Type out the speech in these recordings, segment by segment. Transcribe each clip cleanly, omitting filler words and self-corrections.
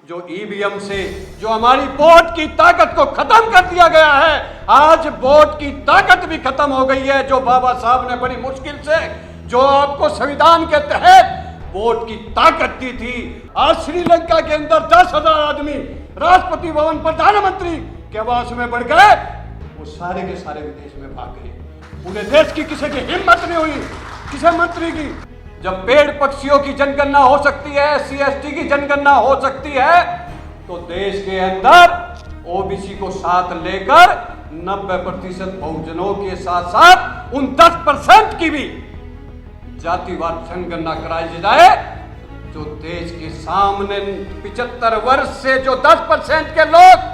जो ईवीएम से जो हमारी वोट की ताकत को खत्म कर दिया गया है, आज वोट की ताकत भी खत्म हो गई है। जो बाबा साहब ने बड़ी मुश्किल से जो आपको संविधान के तहत वोट की ताकत दी थी, आज श्रीलंका के अंदर 10,000 आदमी राष्ट्रपति भवन प्रधानमंत्री के आवास में बढ़ गए, वो सारे के सारे विदेश में भाग गए। पूरे देश की किसी की हिम्मत नहीं हुई, किसी मंत्री की। जब पेड़ पक्षियों की जनगणना हो सकती है, SC ST की जनगणना हो सकती है, तो देश के अंदर OBC को साथ लेकर 90% बहुजनों के साथ साथ उन 10% की भी जातिवार जनगणना कराई जाए। जो देश के सामने 75 वर्ष से जो 10% के लोग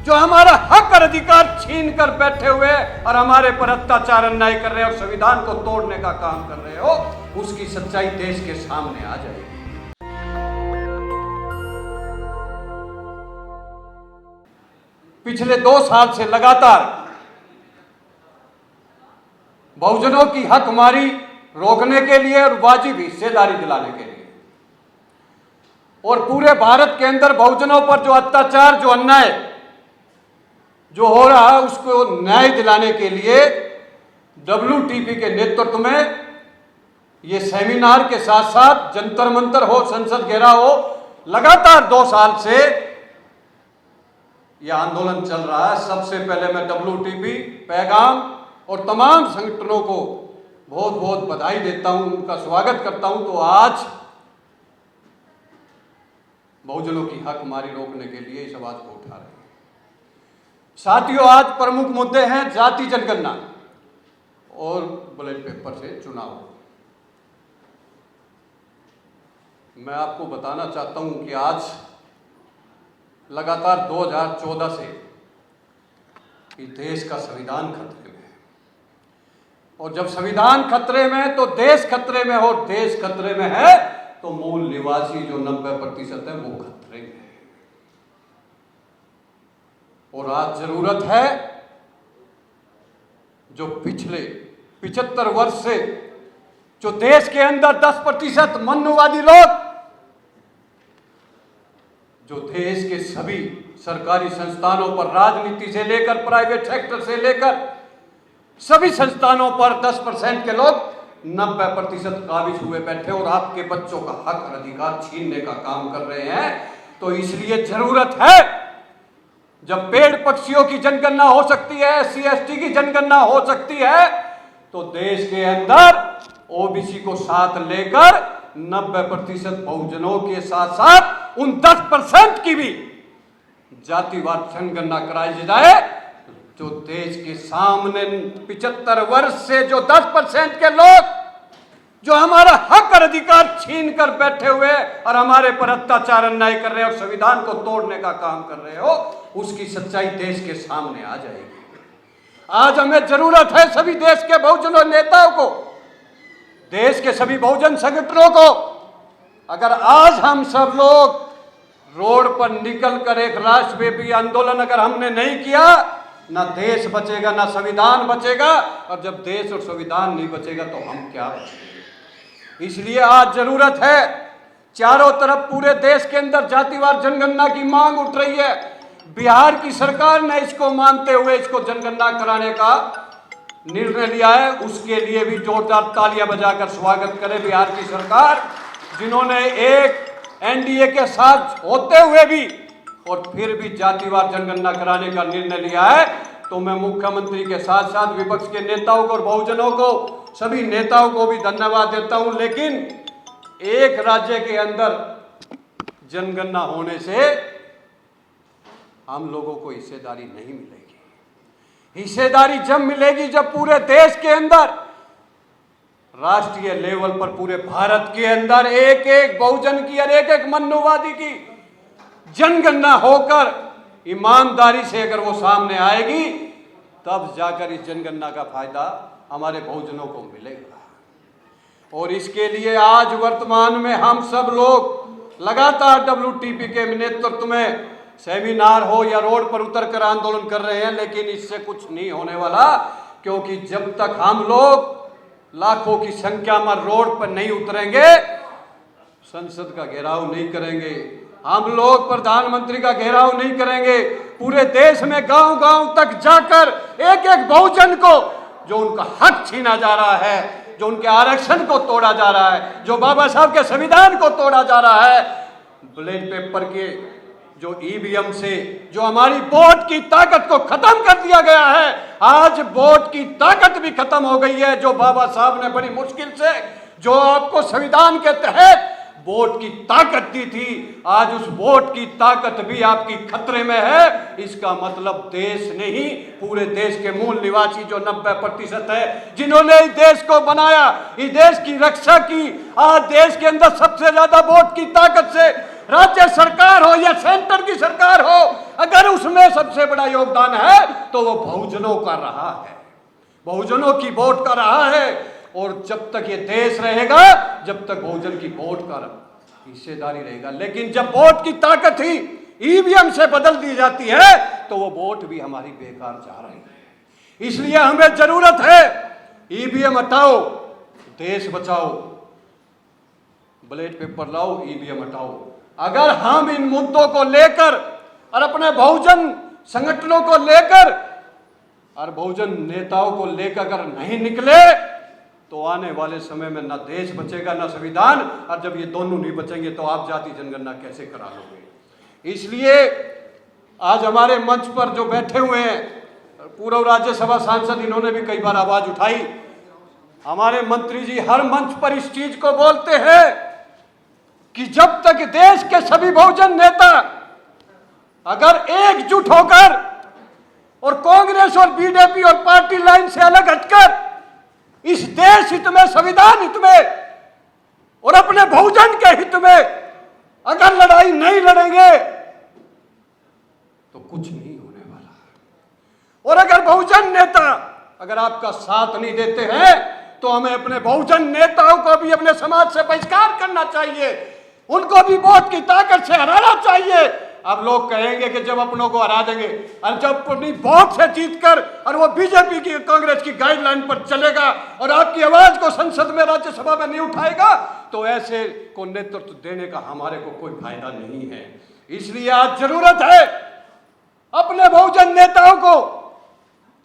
जो हमारा हक और अधिकार छीन कर बैठे हुए और हमारे पर अत्याचार अन्याय कर रहे हो और संविधान को तोड़ने का काम कर रहे हो, उसकी सच्चाई देश के सामने आ जाएगी। पिछले 2 साल से लगातार बहुजनों की हकमारी रोकने के लिए और वाजिब हिस्सेदारी दिलाने के लिए और पूरे भारत के अंदर बहुजनों पर जो अत्याचार, जो अन्याय जो हो रहा है, उसको न्याय दिलाने के लिए WTP के नेतृत्व में ये सेमिनार के साथ साथ जंतर मंतर हो, संसद घेराव हो, लगातार 2 साल से यह आंदोलन चल रहा है। सबसे पहले मैं WTP, पैगाम और तमाम संगठनों को बहुत बहुत बधाई देता हूं, उनका स्वागत करता हूं। तो आज बहुजनों की हकमारी रोकने के लिए इस आवाज को उठा रहे हैं। साथियों, आज प्रमुख मुद्दे हैं जाति जनगणना और बैलेट पेपर से चुनाव। मैं आपको बताना चाहता हूं कि आज लगातार 2014 से इस देश का संविधान खतरे में है, और जब संविधान खतरे में है तो देश खतरे में हो, देश खतरे में है तो मूल निवासी जो 90% है वो खतरे में है। और आज जरूरत है जो पिछले 75 वर्ष से जो देश के अंदर 10% मनुवादी लोग जो देश के सभी सरकारी संस्थानों पर, राजनीति से लेकर प्राइवेट सेक्टर से लेकर सभी संस्थानों पर 10% के लोग 90% काबिज हुए बैठे और आपके बच्चों का हक और अधिकार छीनने का काम कर रहे हैं। तो इसलिए जरूरत है, जब पेड़ पक्षियों की जनगणना हो सकती है, SC ST की जनगणना हो सकती है, तो देश के अंदर OBC को साथ लेकर 90% बहुजनों के साथ साथ उन 10% की भी जातिवार जनगणना कराई जाए। जो देश के सामने 75 वर्ष से जो 10% के लोग जो हमारा हक और अधिकार छीन कर बैठे हुए और हमारे पर अत्याचार अन्याय कर रहे हो और संविधान को तोड़ने का काम कर रहे हो, उसकी सच्चाई देश के सामने आ जाएगी। आज हमें जरूरत है सभी देश के बहुजनों नेताओं को, देश के सभी बहुजन संगठनों को। अगर आज हम सब लोग रोड पर निकल कर एक राष्ट्रव्यापी आंदोलन अगर हमने नहीं किया, ना देश बचेगा, ना संविधान बचेगा, और जब देश और संविधान नहीं बचेगा तो हम क्या बचेंगे। इसलिए आज जरूरत है, चारों तरफ पूरे देश के अंदर जातिवार जनगणना की मांग उठ रही है। बिहार की सरकार ने इसको मानते हुए इसको जनगणना कराने का निर्णय लिया है। उसके लिए भी जोरदार तालियां बजाकर स्वागत करें बिहार की सरकार, जिन्होंने एक NDA के साथ होते हुए भी और फिर भी जातिवार जनगणना कराने का निर्णय लिया है। तो मैं मुख्यमंत्री के साथ साथ विपक्ष के नेताओं को और बहुजनों को, सभी नेताओं को भी धन्यवाद देता हूं। लेकिन एक राज्य के अंदर जनगणना होने से हम लोगों को हिस्सेदारी नहीं मिलेगी। हिस्सेदारी जब मिलेगी जब पूरे देश के अंदर, राष्ट्रीय लेवल पर, पूरे भारत के अंदर एक एक बहुजन की और एक एक मनुवादी की जनगणना होकर ईमानदारी से अगर वो सामने आएगी, तब जाकर इस जनगणना का फायदा हमारे बहुजनों को मिलेगा। और इसके लिए आज वर्तमान में हम सब लोग लगातार WTP के नेतृत्व में सेमिनार हो या रोड पर उतरकर आंदोलन कर रहे हैं। लेकिन इससे कुछ नहीं होने वाला, क्योंकि जब तक हम लोग लाखों की संख्या में रोड पर नहीं उतरेंगे, संसद का घेराव नहीं करेंगे, हम लोग प्रधानमंत्री का घेराव नहीं करेंगे। पूरे देश में गांव गांव तक जाकर एक एक बहुजन को जो उनका हक छीना जा रहा है, जो उनके आरक्षण को तोड़ा जा रहा है, जो बाबा साहब के संविधान को तोड़ा जा रहा है, बैलेट पेपर के जो ईवीएम से जो हमारी वोट की ताकत को खत्म कर दिया गया है। आज वोट की ताकत भी खत्म हो गई है। जो बाबा साहब ने बड़ी मुश्किल से जो आपको संविधान के तहत वोट की ताकत दी थी, आज उस वोट की ताकत भी आपकी खतरे में है। इसका मतलब देश नहीं, पूरे देश के मूल निवासी जो 90% है, जिन्होंने इस देश को बनाया, इस देश की रक्षा की, आज देश के अंदर सबसे ज्यादा वोट की ताकत से राज्य सरकार हो या सेंटर की सरकार हो, अगर उसमें सबसे बड़ा योगदान है तो वो बहुजनों का रहा है, बहुजनों की वोट का रहा है। और जब तक ये देश रहेगा, जब तक बहुजन की वोट का हिस्सेदारी रहेगा। लेकिन जब वोट की ताकत ही ईवीएम से बदल दी जाती है तो वो वोट भी हमारी बेकार जा रही है। इसलिए हमें जरूरत है ईवीएम हटाओ, देश बचाओ, बैलेट पेपर लाओ, ईवीएम हटाओ। अगर हम इन मुद्दों को लेकर और अपने बहुजन संगठनों को लेकर और बहुजन नेताओं को लेकर अगर नहीं निकले तो आने वाले समय में ना देश बचेगा ना संविधान। और जब ये दोनों नहीं बचेंगे तो आप जाति जनगणना कैसे करा लोगे। इसलिए आज हमारे मंच पर जो बैठे हुए हैं पूर्व राज्यसभा सांसद, इन्होंने भी कई बार आवाज उठाई। हमारे मंत्री जी हर मंच पर इस चीज को बोलते हैं कि जब तक देश के सभी बहुजन नेता अगर एकजुट होकर और कांग्रेस और बीजेपी और पार्टी लाइन से अलग हटकर इस देश हित में, संविधान हित में और अपने बहुजन के हित में अगर लड़ाई नहीं लड़ेंगे तो कुछ नहीं होने वाला। और अगर बहुजन नेता अगर आपका साथ नहीं देते हैं तो हमें अपने बहुजन नेताओं को भी अपने समाज से बहिष्कार करना चाहिए, उनको भी वोट की ताकत से हराना चाहिए। अब लोग कहेंगे कि जब अपनों को हरा देंगे और जब अपनी वोट से जीतकर और वो बीजेपी की कांग्रेस की गाइडलाइन पर चलेगा और आपकी आवाज को संसद में, राज्यसभा में नहीं उठाएगा तो ऐसे को नेतृत्व देने का हमारे को कोई फायदा नहीं है। इसलिए आज जरूरत है अपने बहुजन नेताओं को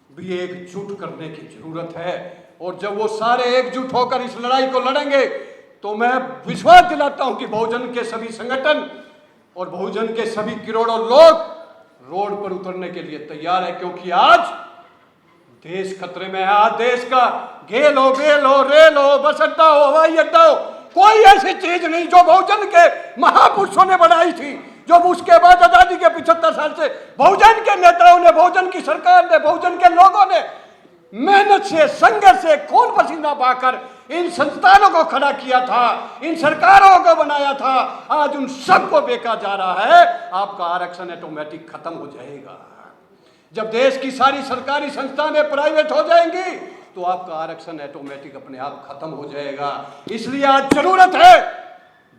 भी एकजुट करने की जरूरत है। और जब वो सारे एकजुट होकर इस लड़ाई को लड़ेंगे तो मैं विश्वास दिलाता हूं कि बहुजन के सभी संगठन और बहुजन के सभी करोड़ों लोग रोड पर उतरने के लिए तैयार है। क्योंकि आज देश खतरे में है। आज देश का गेल हो, बेल हो, रेल हो, बस अड्डा हो, हवाई अड्डा हो, कोई ऐसी चीज नहीं जो बहुजन के महापुरुषों ने बनाई थी, जो उसके बाद आजादी के 75 साल से बहुजन के नेताओं ने, बहुजन की सरकार ने, बहुजन के लोगों ने मेहनत से, संघर्ष से, खून पसीना बहाकर इन संस्थानों को खड़ा किया था, इन सरकारों को बनाया था। आज उन सबको बेचा जा रहा है। आपका आरक्षण ऑटोमेटिक खत्म हो जाएगा। जब देश की सारी सरकारी संस्थानें प्राइवेट हो जाएंगी तो आपका आरक्षण ऑटोमेटिक अपने आप खत्म हो जाएगा। इसलिए आज जरूरत है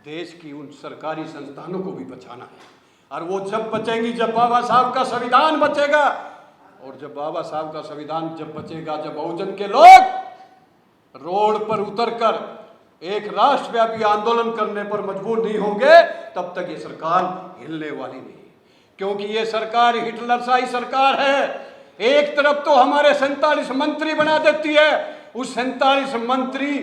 देश की उन सरकारी संस्थानों को भी बचाना है। और वो जब बचेंगी जब बाबा साहब का संविधान बचेगा। और जब बाबा साहब का संविधान जब बचेगा, जब बहुजन के लोग रोड पर उतरकर एक राष्ट्रव्यापी आंदोलन करने पर मजबूर नहीं होंगे, तब तक ये सरकार हिलने वाली नहीं। क्योंकि ये सरकार हिटलरशाही सरकार है। एक तरफ तो हमारे 47 मंत्री बना देती है, उस 47 मंत्री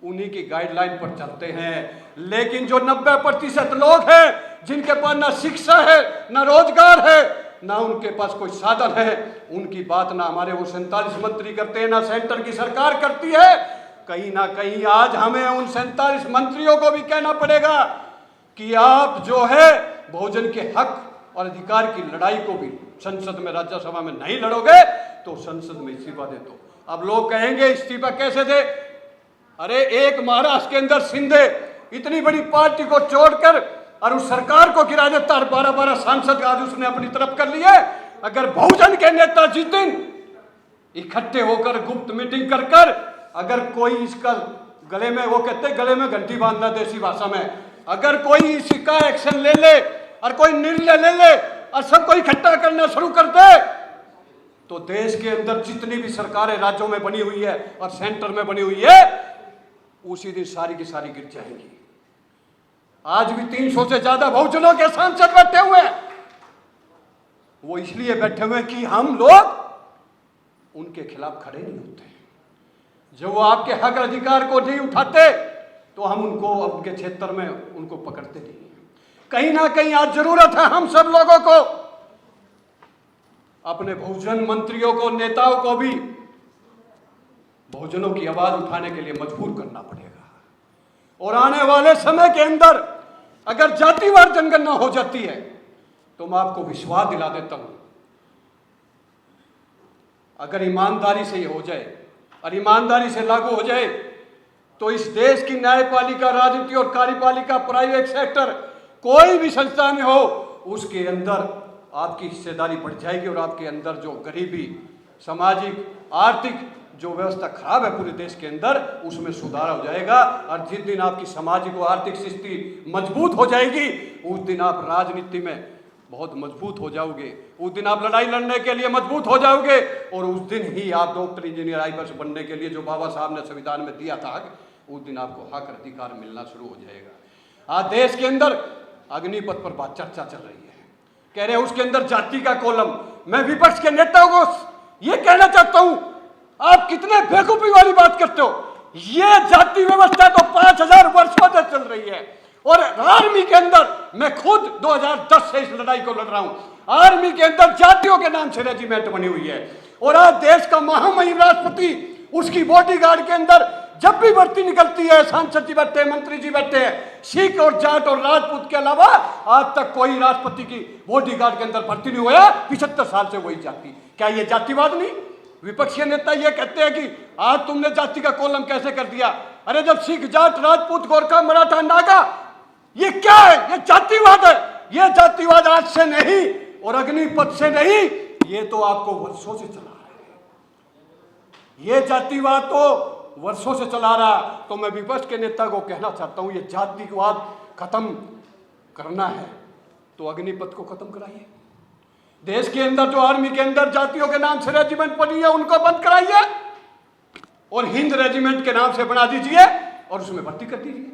उन्हीं की गाइडलाइन पर चलते हैं। लेकिन जो 90% लोग हैं जिनके पास ना शिक्षा है, ना रोजगार है, ना उनके पास कोई साधन है, उनकी बात ना हमारे वो 47 मंत्री करते हैं, ना सेंटर की सरकार करती है। कहीं ना कहीं आज हमें उन 47 मंत्रियों को भी कहना पड़ेगा कि आप जो है बहुजन के हक और अधिकार की लड़ाई को भी संसद में, राज्यसभा में नहीं लड़ोगे तो संसद में इस्तीफा दे दो। अब लोग कहेंगे इस्तीफा कैसे दे? अरे एक महाराष्ट्र के अंदर शिंदे इतनी बड़ी पार्टी को छोड़कर और उस सरकार को गिरा देता और 12-12 सांसद आज उसने अपनी तरफ कर लिए। अगर बहुजन के नेता जिस दिन इकट्ठे होकर गुप्त मीटिंग कर कर अगर कोई इसका गले में, वो कहते गले में घंटी बांधना देसी भाषा में, अगर कोई इसका एक्शन ले ले और कोई निर्णय ले ले और सबको इकट्ठा करना शुरू कर दे तो देश के अंदर जितनी भी सरकारें राज्यों में बनी हुई है और सेंटर में बनी हुई है उसी दिन सारी की सारी गिर जाएंगी। आज भी 300 से ज्यादा बहुजनों के सांसद बैठे हुए हैं। वो इसलिए बैठे हुए कि हम लोग उनके खिलाफ खड़े नहीं होते। जब वो आपके हक अधिकार को नहीं उठाते तो हम उनको उनके क्षेत्र में उनको पकड़ते नहीं। कहीं ना कहीं आज जरूरत है हम सब लोगों को, अपने बहुजन मंत्रियों को, नेताओं को भी बहुजनों की आवाज उठाने के लिए मजबूर करना पड़ेगा। और आने वाले समय के अंदर अगर जातिवार जनगणना हो जाती है तो मैं आपको विश्वास दिला देता हूं, अगर ईमानदारी से ये हो जाए और ईमानदारी से लागू हो जाए तो इस देश की न्यायपालिका, राजनीति और कार्यपालिका, प्राइवेट सेक्टर, कोई भी संस्था में हो, उसके अंदर आपकी हिस्सेदारी बढ़ जाएगी और आपके अंदर जो गरीबी, सामाजिक, आर्थिक जो व्यवस्था खराब है पूरे देश के अंदर, उसमें सुधार हो जाएगा। और जिस दिन आपकी सामाजिक और आर्थिक स्थिति मजबूत हो जाएगी, उस दिन आप राजनीति में बहुत मजबूत हो जाओगे, उस दिन आप लड़ाई लड़ने के लिए मजबूत हो जाओगे और उस दिन ही आप डॉक्टर, इंजीनियर, आईपीएस बनने के लिए जो बाबा साहब ने संविधान में दिया था, उस दिन आपको हक अधिकार मिलना शुरू हो जाएगा। आज देश के अंदर अग्निपथ पर बात चर्चा चल रही है, कह रहे हैं उसके अंदर जाति का कॉलम। मैं विपक्ष के नेताओं को यह कहना चाहता हूं, आप कितने बेवकूफी वाली बात करते हो। ये जाति व्यवस्था तो 5000 वर्षों से चल रही है और आर्मी के अंदर मैं खुद 2010 से इस लड़ाई को लड़ रहा हूं। आर्मी के अंदर जातियों के नाम से रेजिमेंट बनी हुई है और आज देश का महामहिम राष्ट्रपति, उसकी बॉडीगार्ड के अंदर जब भी भर्ती निकलती है, सांसद जी बैठे हैं, मंत्री जी बैठे हैं, सिख और जाट और राजपूत के अलावा आज तक कोई राष्ट्रपति की बॉडीगार्ड के अंदर भर्ती नहीं हुआ। 75 साल से वही जाति। क्या ये जातिवाद नहीं? विपक्षी नेता ये कहते हैं कि आज तुमने जाति का कॉलम कैसे कर दिया। अरे जब सिख, जाट, राजपूत, गोरखा, मराठा, नागा, ये क्या है? ये जातिवाद है। ये जातिवाद आज से नहीं और अग्निपथ से नहीं, ये तो आपको वर्षों से चला रहा है। ये जातिवाद तो वर्षों से चला रहा। तो मैं विपक्ष के नेता को कहना चाहता हूं, ये जातिवाद खत्म करना है तो अग्निपथ को खत्म कराइए। देश के अंदर जो आर्मी के अंदर जातियों के नाम से रेजिमेंट बनी है, उनको बंद कराइए और हिंद रेजिमेंट के नाम से बना दीजिए और उसमें भर्ती कर दीजिए।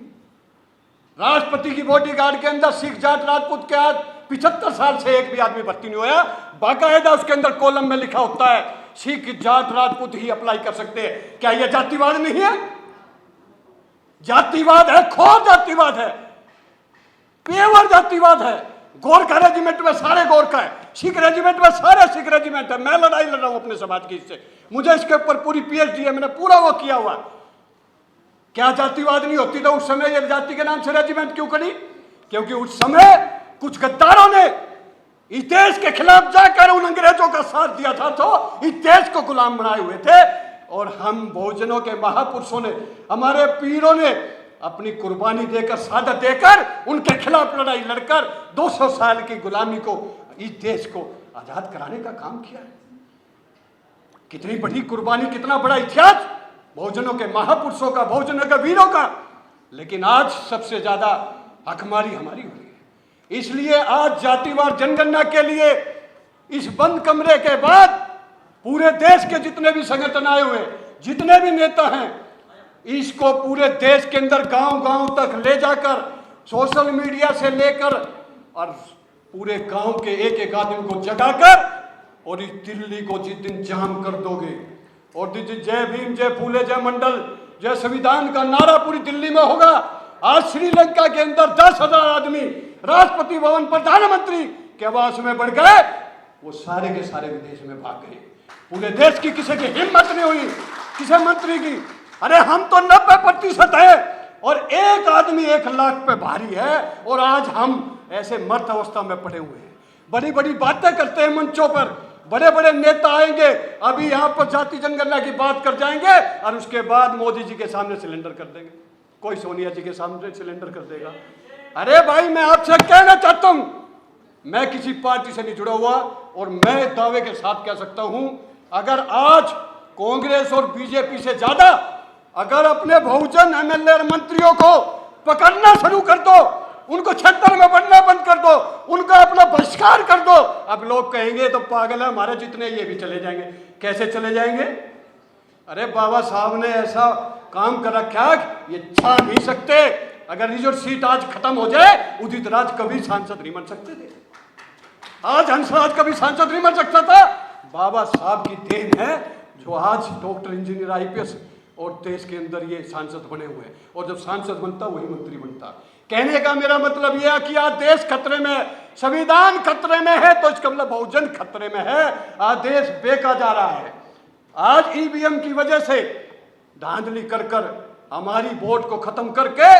राष्ट्रपति की बॉडीगार्ड के अंदर सिख, जाट, राजपूत के आज 75 साल से एक भी आदमी भर्ती नहीं हुआ। बाकायदा उसके अंदर कॉलम में लिखा होता है सिख, जाट, राजपूत ही अप्लाई कर सकते हैं। क्या यह जातिवाद नहीं है? जातिवाद है, खोर जातिवाद है, पेवर जातिवाद है। गोरखा रेजिमेंट में सारे गोरखा है, सिख रेजिमेंट में सारे सिख रेजिमेंट है। मैं लड़ाई लड़ रहा हूं अपने समाज की, इससे मुझे इसके ऊपर पूरी पीएचडी है, मैंने पूरा वो किया हुआ। क्या जातिवाद नहीं होती तो उस समय ये जाति के नाम से रेजिमेंट क्यों करी? क्योंकि उस समय कुछ गद्दारों ने इस देश के खिलाफ जाकर उन अंग्रेजों का साथ दिया था, तो इस देश को गुलाम बनाए हुए थे। और हम बहुजनों के महापुरुषों ने, हमारे पीरों ने अपनी कुर्बानी देकर, शहादत देकर, उनके खिलाफ लड़ाई लड़कर 200 साल की गुलामी को, इस देश को आजाद कराने का काम किया है। कितनी बड़ी कुर्बानी, कितना बड़ा इतिहास बहुजनों के महापुरुषों का, बहुजनों के वीरों का। लेकिन आज सबसे ज्यादा हकमारी हमारी हो रही है। इसलिए आज जातिवार जनगणना के लिए इस बंद कमरे के बाद पूरे देश के जितने भी संगठन आए हुए, जितने भी नेता हैं, इसको पूरे देश के अंदर गांव-गांव तक ले जाकर, सोशल मीडिया से लेकर और पूरे गांव के एक एक आदमी को जगाकर, और इस दिल्ली को जिस दिन जाम कर दोगे और जय भीम, जय फूले, जय मंडल, जय संविधान का नारा पूरी दिल्ली में होगा। आज श्रीलंका के अंदर 10,000 आदमी राष्ट्रपति भवन, प्रधानमंत्री के आवास में बढ़ गए, वो सारे के सारे विदेश में भाग गए। पूरे देश की किसी की हिम्मत नहीं हुई, किसी मंत्री की। अरे हम तो 90% है और एक आदमी 1 लाख पे भारी है और आज हम ऐसे मर्द अवस्था में पड़े हुए हैं। बड़ी बड़ी बातें करते हैं मंचों पर, बड़े बड़े नेता आएंगे, अभी यहाँ पर जाति जनगणना की बात कर जाएंगे और उसके बाद मोदी जी के सामने सिलेंडर कर देंगे, कोई सोनिया जी के सामने सिलेंडर कर देगा। अरे भाई, मैं आपसे कहना चाहता हूं, मैं किसी पार्टी से नहीं जुड़ा हुआ और मैं दावे के साथ कह सकता हूं, अगर आज कांग्रेस और बीजेपी से ज्यादा अगर अपने बहुजन एमएलए और मंत्रियों को पकड़ना शुरू कर दो, उनको क्षेत्र में बढ़ना बंद कर दो, उनका अपना बहिष्कार कर दो, अब लोग कहेंगे तो पागल है, हमारे जितने ये भी चले जाएंगे। कैसे चले जाएंगे? अरे बाबा साहब ने ऐसा काम कर रखा, ये छा नहीं सकते। अगर रिजर्व सीट आज खत्म हो जाए, उदित राज कभी सांसद नहीं बन सकते थे। आज हंसराज कभी सांसद नहीं बन सकता था। बाबा साहब की देन है जो आज डॉक्टर, इंजीनियर, आईपीएस और देश के अंदर ये सांसद बने हुए हैं। और जब सांसद बनता वही मंत्री बनता। कहने का मेरा मतलब यह है कि आज देश खतरे में है, संविधान खतरे में है, तो इसका मतलब बहुजन खतरे में है। आज देश बेका जा रहा है। आज ईवीएम की वजह से धांधली कर कर हमारी वोट को खत्म करके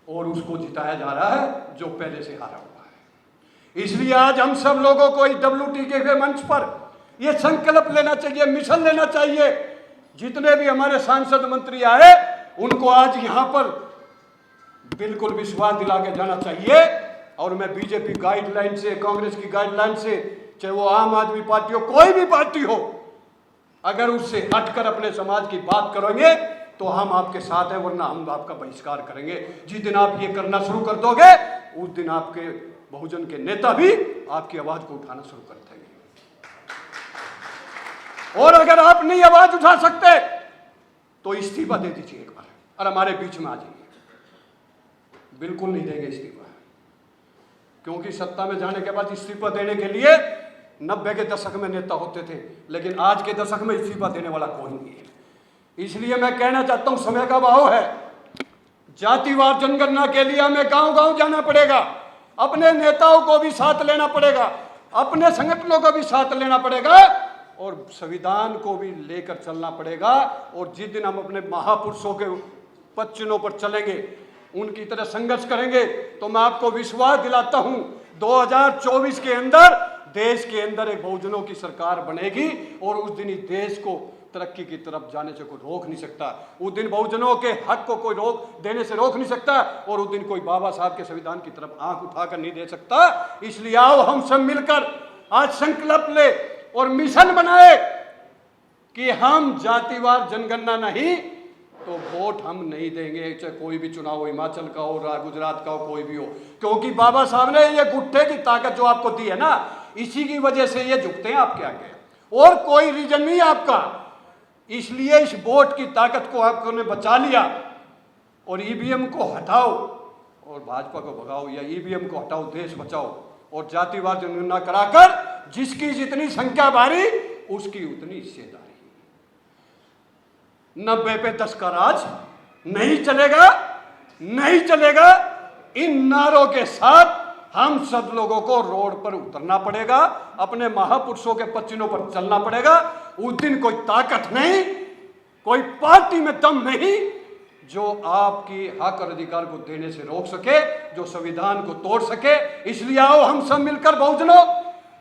और उसको जिताया जा रहा है जो पहले से हारा हुआ है। इसलिए आज हम सब लोगों को इस WT के मंच पर यह संकल्प लेना चाहिए, मिशन लेना चाहिए। जितने भी हमारे सांसद मंत्री आए उनको आज यहां पर बिल्कुल विश्वास दिला के जाना चाहिए। और मैं बीजेपी गाइडलाइन से, कांग्रेस की गाइडलाइन से, चाहे वो आम आदमी पार्टी हो, कोई भी पार्टी हो, अगर उससे हटकर अपने समाज की बात करेंगे तो हम आपके साथ हैं, वरना हम आपका बहिष्कार करेंगे। जिस दिन आप ये करना शुरू कर दोगे उस दिन आपके बहुजन के नेता भी आपकी आवाज को उठाना शुरू कर देंगे। और अगर आप नहीं आवाज उठा सकते तो इस्तीफा दे दीजिए एक बार और हमारे बीच में आ जाइए। बिल्कुल नहीं देंगे इस्तीफा, क्योंकि सत्ता में जाने के बाद इस्तीफा देने के लिए 90 के दशक में नेता होते थे, लेकिन आज के दशक में इस्तीफा देने वाला कोई नहीं है। इसलिए मैं कहना चाहता हूं, समय का अभाव है। जातिवार जनगणना के लिए हमें गांव-गांव जाना पड़ेगा, अपने नेताओं को भी साथ लेना पड़ेगा, अपने संगठनों को भी साथ लेना पड़ेगा और संविधान को भी लेकर चलना पड़ेगा। और जिस दिन हम अपने महापुरुषों के पद पर चलेंगे, उनकी तरह संघर्ष करेंगे, तो मैं आपको विश्वास दिलाता हूं 2024 के अंदर देश के अंदर एक बहुजनों की सरकार बनेगी और उस दिन ही देश को तरक्की की तरफ जाने से कोई रोक नहीं सकता। उस दिन बहुजनों के हक को कोई रोक देने से रोक नहीं सकता और उस दिन कोई बाबा साहब के संविधान की तरफ आंख उठाकर नहीं दे सकता। इसलिए आओ हम सब मिलकर आज संकल्प ले और मिशन बनाए कि हम जातिवार जनगणना नहीं तो वोट हम नहीं देंगे, चाहे कोई भी चुनाव हो, हिमाचल का हो, गुजरात का हो, कोई भी हो। क्योंकि बाबा साहब ने ये गुट्ठे की ताकत जो आपको दी है ना, इसी की वजह से ये झुकते हैं आपके आगे, और कोई रीजन नहीं आपका। इसलिए इस वोट की ताकत को आपने बचा लिया और ईवीएम को हटाओ और भाजपा को भगाओ, या ईवीएम को हटाओ, देश बचाओ और जातिवार जनगणना कराकर जिसकी जितनी संख्या भारी उसकी उतनी हिस्सेदारी। 90 पे 10 का राज नहीं चलेगा, नहीं चलेगा। इन नारों के साथ हम सब लोगों को रोड पर उतरना पड़ेगा, अपने महापुरुषों के पचिनों पर चलना पड़ेगा। उस दिन कोई ताकत नहीं, कोई पार्टी में दम नहीं जो आपकी हक और अधिकार को देने से रोक सके, जो संविधान को तोड़ सके। इसलिए आओ हम सब मिलकर बहुजनों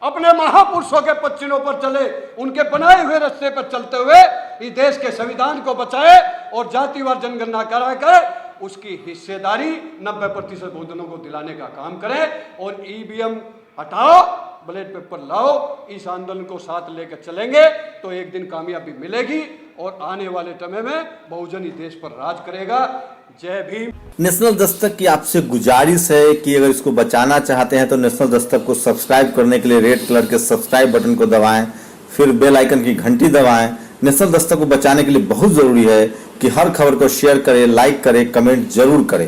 अपने महापुरुषों के पचिनों पर चले, उनके बनाए हुए रास्ते पर चलते हुए इस देश के संविधान को बचाए और जातिवार जनगणना कराकर उसकी हिस्सेदारी 90% बहुजनों को दिलाने का काम करें। और ईवीएम हटाओ, बैलेट पेपर लाओ, इस आंदोलन को साथ लेकर चलेंगे तो एक दिन कामयाबी मिलेगी और आने वाले समय में बहुजन ही देश पर राज करेगा। जय भीम। नेशनल दस्तक की आपसे गुजारिश है कि अगर इसको बचाना चाहते हैं तो नेशनल दस्तक को सब्सक्राइब करने के लिए रेड कलर के सब्सक्राइब बटन को दबाएं, फिर बेल आइकन की घंटी दबाएं। नेशनल दस्तक को बचाने के लिए बहुत जरूरी है कि हर खबर को शेयर करें, लाइक करें, कमेंट जरूर करें।